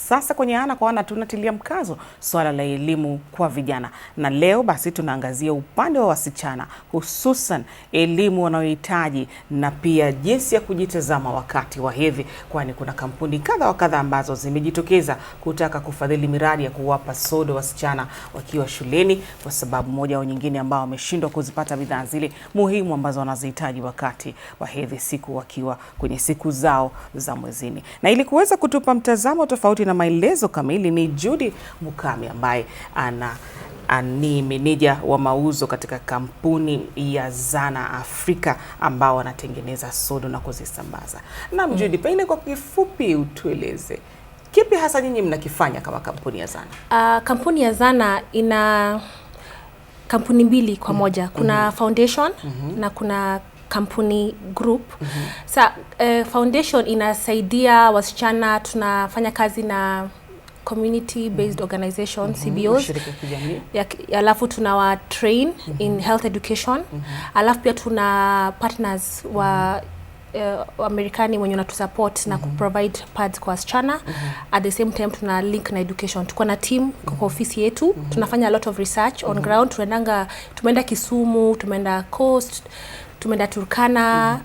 sasa kwenye Ana kwa Ana tunatilia mkazo swala la elimu kwa vijana, na leo basi tunaangazia upande wa wasichana, hususan elimu wanayohitaji na pia jinsi ya kujitazama wakati wa hedhi, kwani kuna kampuni kadha wa kadha ambazo zimejitokeza kutaka kufadhili miradi ya kuwapa sodo wasichana wakiwa shuleni kwa sababu moja au nyingine, ambao wameshindwa kuzipata bidhaa zile muhimu ambazo wanazihitaji wakati wa hedhi, siku wakiwa kwenye siku zao za mwezini. Na ili kuweza kutupa mtazamo tofauti na maelezo kamili ni Judy Mukami, ambaye ni meneja wa mauzo katika kampuni ya Zana Afrika ambao wanatengeneza sodo na kuzisambaza. Na Judy, pengine kwa kifupi utueleze kipi hasa nyinyi mnakifanya kama kampuni ya Zana? Kampuni ya Zana ina kampuni mbili kwa moja. Kuna foundation na kuna kampuni group. Foundation inasaidia wasichana, tunafanya kazi na community based organization, CBOs. Alafu tunawa train in health education. Alafu pia tuna partners wa Amerikani wenye wanatusupport na kuprovide pads kwa wasichana. At the same time tuna link na education. Tuko na team kwa ofisi yetu. Tunafanya a lot of research on ground. Tumeenda Kisumu, tumeenda Coast, tumeenda Turkana.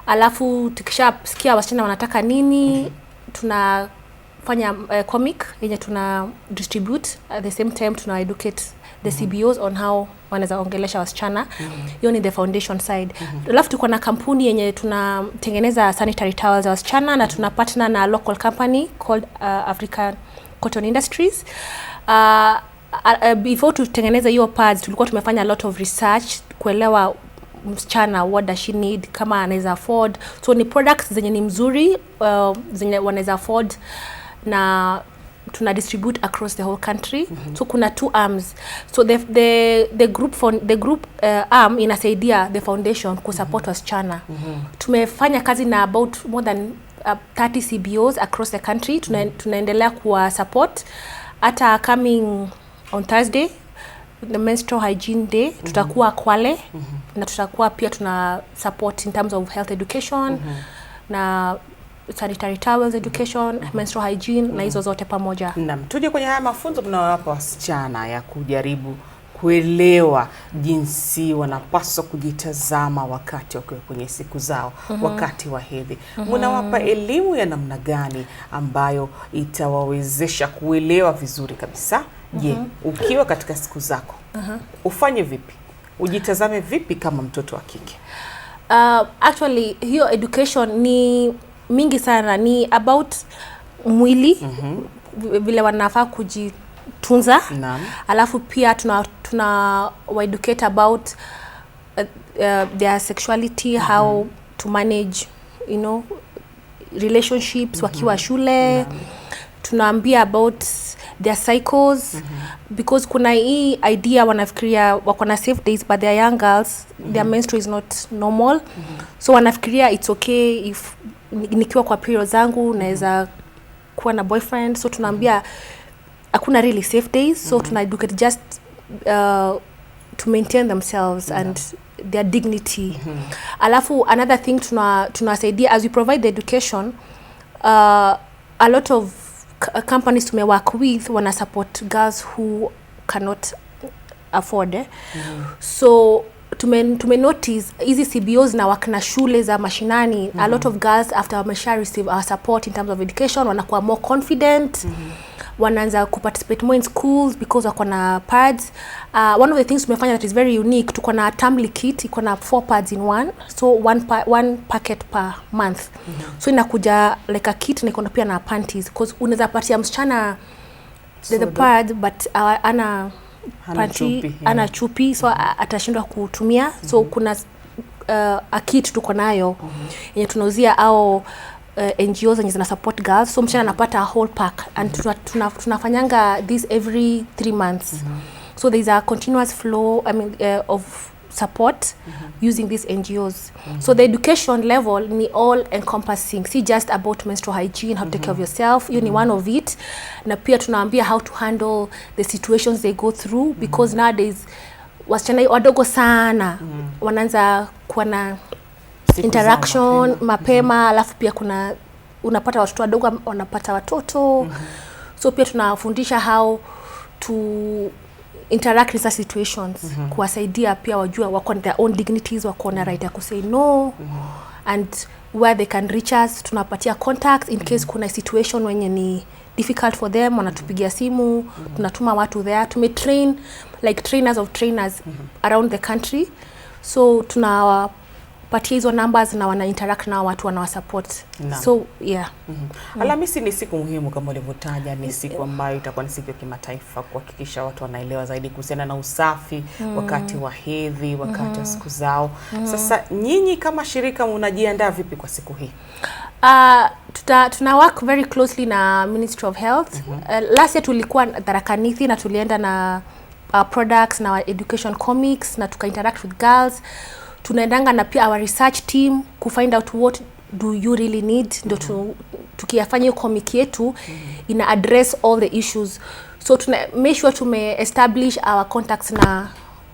Alafu tukishasikia wasichana wanataka nini, tunafanya comic yenye tuna distribute. At the same time tuna educate the CBOs on how wanaweza ongelesha wasichana. Hiyo ni the foundation side. Alafu tuko na kampuni yenye tunatengeneza sanitary towels za wasichana na tuna partner na local company called African Cotton Industries. Before tutengeneza hiyo pads, tulikuwa tumefanya a lot of research kuelewa msichana what does she need, kama anaweza afford. So ni products zenye ni mzuri, zenye wanaweza afford, na tuna distribute across the whole country. So kuna two arms. So the group arm inasaidia the foundation kusupport wasichana. Tumefanya kazi na about more than 30 CBOs across the country. Tunaendelea kuwa support. Hata coming on Thursday, the menstrual hygiene day, tutakuwa Kwale, na tutakuwa pia tuna support in terms of health education na sanitary towels education, menstrual hygiene, na hizo zote pamoja. Naam, tuje kwenye haya mafunzo mnawapa wasichana ya kujaribu kuelewa jinsi wanapaswa kujitazama wakati wakiwa kwenye siku zao, wakati wa hedhi. Mnawapa elimu ya namna gani ambayo itawawezesha kuelewa vizuri kabisa? Je, ukiwa katika siku zako, ufanye vipi? Ujitazame vipi kama mtoto wa kike? Actually, hiyo education ni mingi sana, ni about mwili, vile wanafaa kujitunza. Alafu pia tuna educate about their sexuality, how to manage, relationships wakiwa shule. Tunaambia about their cycles, because kuna hii idea wanafikiria wako na safe days, but they are young girls, their menstrual is not normal. So wanafikiria it's okay if nikiwa kwa period zangu naweza kuwa na boyfriend. So tunaambia hakuna really safe days. So tuna educate just to maintain themselves and their dignity. Alafu another thing tunasaidia, as we provide the education, a lot of companies to work with wanna support girls who cannot afford. So tume notice hizi CBOs na wakina shule za mashinani, a lot of girls after wamesha receive our support in terms of education wanakuwa more confident, wanaanza kuparticipate more in schools because wako na pads. One of the things tumefanya that is very unique, tuko na tumbly kit, iko na 4 pads in one, so one packet per month. So inakuja like a kit, na iko pia na panties, because unaweza patia msichana the pad but ana panty, ana chupi, so atashindwa kutumia. So kuna a kit tuko nayo yenye tunauzia au NGOs zenye zina support girls, so msichana anapata a whole pack, and tunafanyanga this every 3 months. So there is a continuous flow, of support using these NGOs. So the education level ni all encompassing, see just about menstrual hygiene, how to take care of yourself. You ni one of it. Na pia tunaambia how to handle the situations they go through, because nowadays wasichana wadogo sana wanaanza kuwa na interaction mapema. Alafu pia unapata watoto wadogo wanapata watoto. So pia tunafundisha how to interact with such situations, kuwasaidia pia wajua wako na their own dignities, wako na right ya kusay no, and where they can reach us. Tunapatia contacts in case kuna situation wenye ni difficult for them, wanatupigia simu, tunatuma watu there. Tumetrain like trainers of trainers around the country, so tunawapatia hizo numbers na wana interact na watu, wana support. So yeah. Alhamisi ni siku muhimu kama ulivyotaja, ni siku ambayo itakuwa ni siku ya kimataifa kuhakikisha watu wanaelewa zaidi kuhusiana na usafi wakati wa hedhi, wakati wa siku zao. Sasa nyinyi kama shirika mnajiandaa vipi kwa siku hii? Tuna work very closely na Ministry of Health. Last year tulikuwa Tharaka Nithi na tulienda na products na education comics na tuka interact with girls. Tunaendanga na pia our research team ku find out what do you really need, ndo tukiyafanya hiyo comic yetu ina address all the issues. So tuna make sure tume establish our contacts na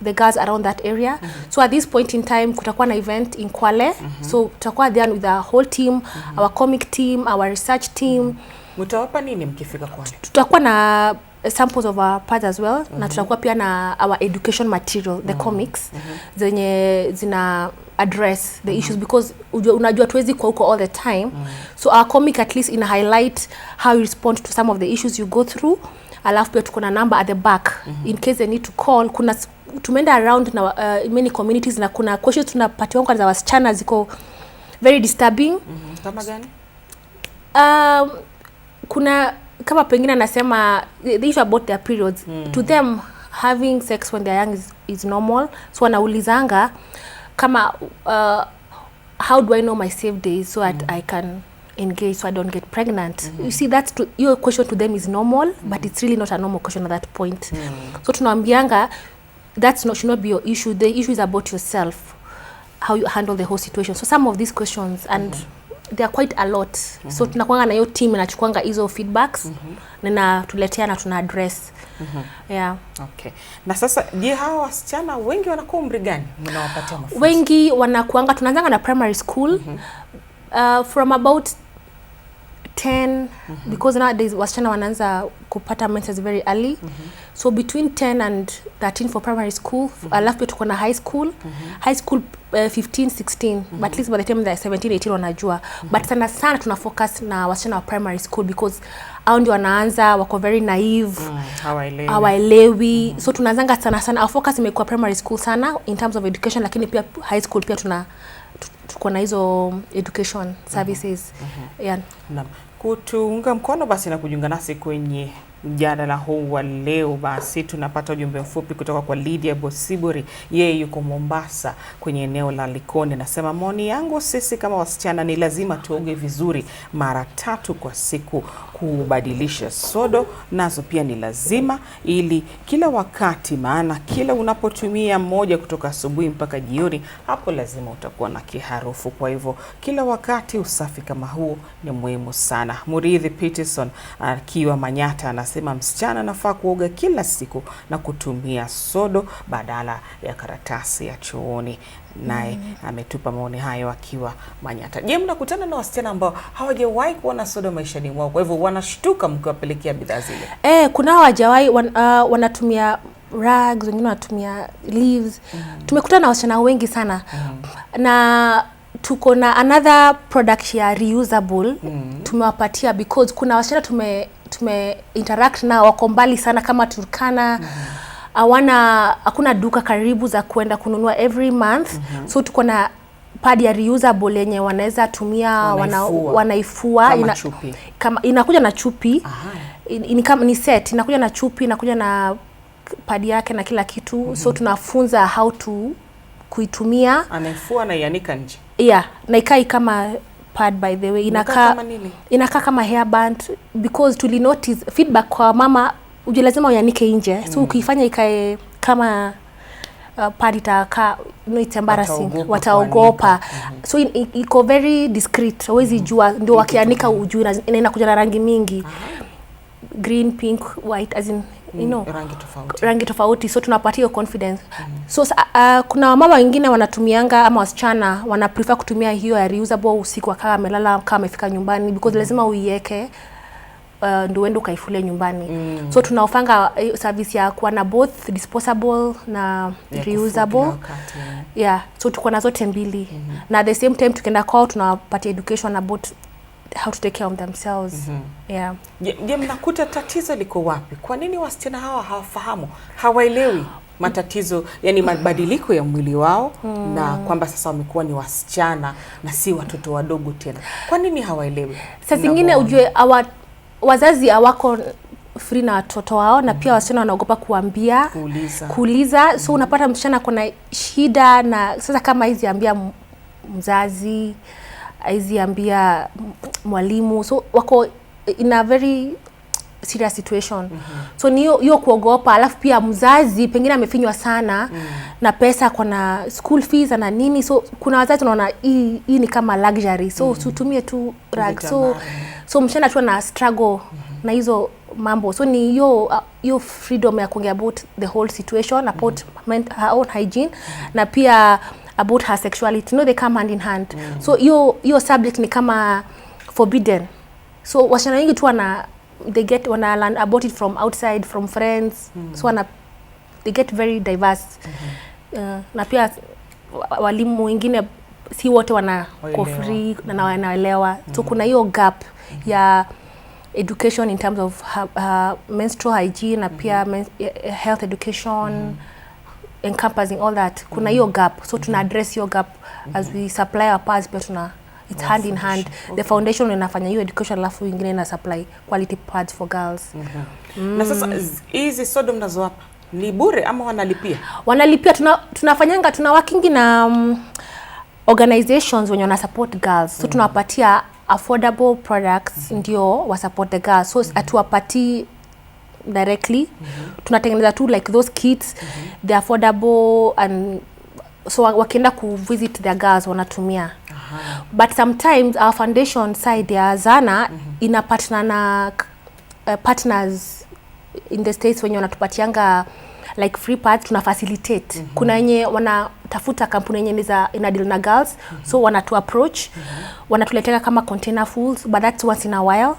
the girls around that area. So at this point in time kutakuwa na event in Kwale. So tutakuwa there with the whole team, our comic team, our research team. Mtawapa nini mkifika Kwale? Tutakuwa na samples of our parts as well, na tutakuwa pia na our education material, the comics zenye zina address the issues, because unajua tuwezi kwa huko all the time. So our comic at least ina highlight how you respond to some of the issues you go through. Alafu pia tuko na number at the back in case they need to call. Kuna tumeenda around na many communities na kuna questions tunapatiwa kwa za wasichana ziko very disturbing. Kama gani? Kuna kama pengine anasema the issue about their periods, to them having sex when they're young is normal. So wanaulizanga kama how do I know my safe days so that I can engage so I don't get pregnant. You see, that's your question to them is normal, but it's really not a normal question at that point. So tunaambianga that's not should not be your issue. The issue is about yourself, how you handle the whole situation. So some of these questions, and they are quite a lot. So tunakuanga na hiyo team inachukuanga hizo feedbacks na tuletea na tuna address. Yeah. Okay. Na sasa je, hawa wasichana wengi wanakuwa umri gani mnawapatia mafunzo? Wengi wanakuanga tunaanza na primary school from about 10 because nowadays wasichana wanaanza kupata menses very early. So between 10 and 13 for primary school. Alafu pia tuko na high school. High school 15, 16. But at least by the time they're 17, 18 wanajua. But sana tuna focus na wasichana wa primary school because hao ndio wanaanza wako very naive. Hawaelewi. So tunaanzanga sana our focus imekuwa primary school sana in terms of education, lakini pia high school pia tuko na hizo education services. Yeah. Naam. Kutuunga mkono basi na kujiunga nasi kwenye mjadala huu wa leo, basi tunapata ujumbe mfupi kutoka kwa Lydia Bosibori. Yeye yuko Mombasa kwenye eneo la Likoni. Nasema maoni yangu, sisi kama wasichana ni lazima tuoge vizuri mara 3 kwa siku. Kubadilisha sodo nazo pia ni lazima, ili kila wakati, maana kila unapotumia moja kutoka asubuhi mpaka jioni, hapo lazima utakuwa na kiharufu. Kwa hivyo kila wakati usafi kama huo ni muhimu sana. Muridhi Peterson akiwa Manyata anasema msichana anafaa kuoga kila siku na kutumia sodo badala ya karatasi ya chooni. Naye ametupa maoni hayo akiwa Manyata. Je, mnakutana na wasichana ambao hawajawahi kuona sodo maishani mwao, kwa hivyo wanashtuka mkiwapelekea bidhaa zile? Kuna hawajawahi wanatumia rags, wengine wanatumia leaves. Tumekutana na wasichana wengi sana. Na tuko na another product ya reusable tumewapatia because kuna wasichana tume interact na wako mbali sana kama Turkana. Hakuna duka karibu za kuenda kununua every month. So tuko na pad ya reusable yenye wanaweza tumia, wanaifua kama inakuja na chupi. Ni set, inakuja na chupi, inakuja na pad yake na kila kitu. So tunafunza how to kuitumia. Anaifua na ianika nje. Yeah, na ikai kama pad, by the way. Inakaa kama hairband because tuli notice feedback kwa mama, lazima uyanike nje. So ukifanya ikae kama pad itakaa, it's embarrassing, wataogopa. So iko very discreet, huwezi jua, ndio wakianika ujue inakuja na rangi mingi. Green, pink, white, as in rangi tofauti. So tunapatia confidence. So kuna mama wengine wanatumianga ama wasichana wana prefer kutumia hiyo ya reusable usiku kama amelala kama amefika nyumbani because lazima uiweke ndio uende ukaifule nyumbani. So tunaofanga service ya kuwa na both disposable na reusable. Yeah, so tuko na zote mbili. Na at the same time tukienda kwao tunawapatia education about how to take care of themselves. Yeah. Je, mnakuta tatizo liko wapi? Kwa nini wasichana hawa hawafahamu, hawaelewi matatizo, yani mabadiliko ya mwili wao na kwamba sasa wamekuwa ni wasichana na si watoto wadogo tena? Kwa nini hawaelewi? Sasa zingine ujue wazazi hawako free na watoto wao, na pia wasichana wanaogopa kuambia, kuuliza. So unapata msichana kuna shida, na sasa kama hizi ambia mzazi, hizi ambia mwalimu, so wako in a very serious situation. So ni hiyo kuogopa, alafu pia mzazi pengine amefinywa sana na pesa, kuna school fees na nini. So kuna wazazi wanaona hii ni kama luxury, so usitumie tu rag. So msichana tu na struggle na hizo mambo. So ni hiyo freedom ya kuongea about the whole situation, about her own hygiene, na pia about her sexuality. They come hand in hand. So hiyo subject ni kama forbidden. So wasichana wengi tu wana learn about it from outside, from friends. So they get very diverse. Na pia walimu wengine si wote wako free na wanaelewa. So kuna hiyo gap ya education in terms of menstrual hygiene, na pia health education, encompassing all that. Kuna hiyo gap. So tuna address hiyo gap as we supply our pads, but it's hand in hand. The foundation inafanya hiyo education, alafu wengine ina supply quality pads for girls. Na sasa hizi sodo mnazowapa ni bure ama wanalipia? Wanalipia. Tunafanyanga, tuna working na organizations wenye wana support girls. So tunawapatia affordable products ndio wa support the girls. So atuwapati directly. Tunatengeneza tu like those kits, they're affordable, and so wakienda ku visit their girls wanatumia. But sometimes our foundation side ya Zana ina partner na partners in the States wenye wanatupatianga like free pads, tuna facilitate. Kuna wenye wanatafuta kampuni yenye ina deal na girls, so wanatu approach, wanatuletea kama container fulls, but that's once in a while.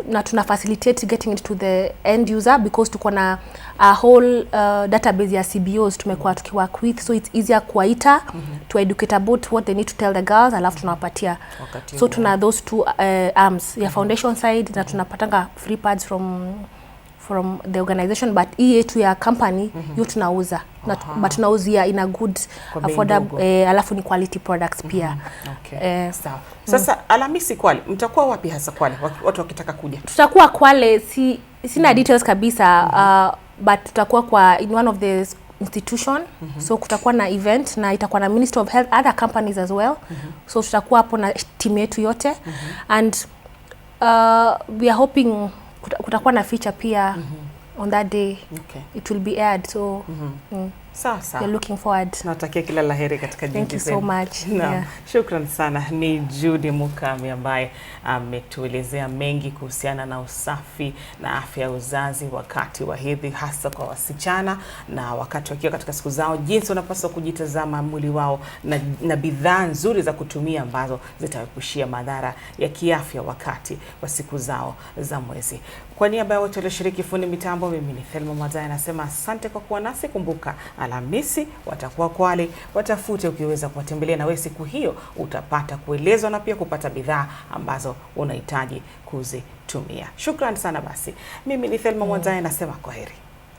Na tuna facilitate getting it to the end user, because tuko na a whole database ya CBOs tumekuwa tukiwork with, so it's easier kuwaita to educate about what they need to tell the girls, alafu tunawapatia. So tuna those two arms ya foundation side, na tunapatanga free pads from the organization, but hii yetu ya company hiyo tunauza. But tunauzia in a good affordable, alafu ni quality products pia. Sawa. Sasa Alhamisi Kwale, mtakuwa wapi hasa Kwale watu wakitaka kuja? Tutakuwa Kwale, sina details kabisa, but tutakuwa in one of the institution. So kutakuwa na event, na itakuwa na Ministry of Health, other companies as well. So tutakuwa hapo na team yetu yote, and we are hoping kutakuwa na feature pia on that day. It will be aired, so sawa. We're looking forward. Natakia kila laheri katika juhudi zenu. Thank you so much. Yeah. Shukran sana. Ni Judy Mukami ambaye ametuelezea mengi kuhusiana na usafi na afya ya uzazi wakati wa hedhi, hasa kwa wasichana, na wakati wakiwa katika siku zao, jinsi wanapaswa kujitazama mwili wao, na bidhaa nzuri za kutumia ambazo zitaepushia madhara ya kiafya wakati wa siku zao za mwezi. Kwa niaba ya wote walioshiriki, fundi mitambo, mimi ni Thelma Mwazaya nasema asante kwa kuwa nasi. Kumbuka Alhamisi watakuwa Kwale, watafute ukiweza kuwatembelea, na wewe siku hiyo utapata kuelezwa na pia kupata bidhaa ambazo unahitaji kuzitumia. Shukrani sana basi. Mimi ni Thelma Mwazaya nasema kwaheri.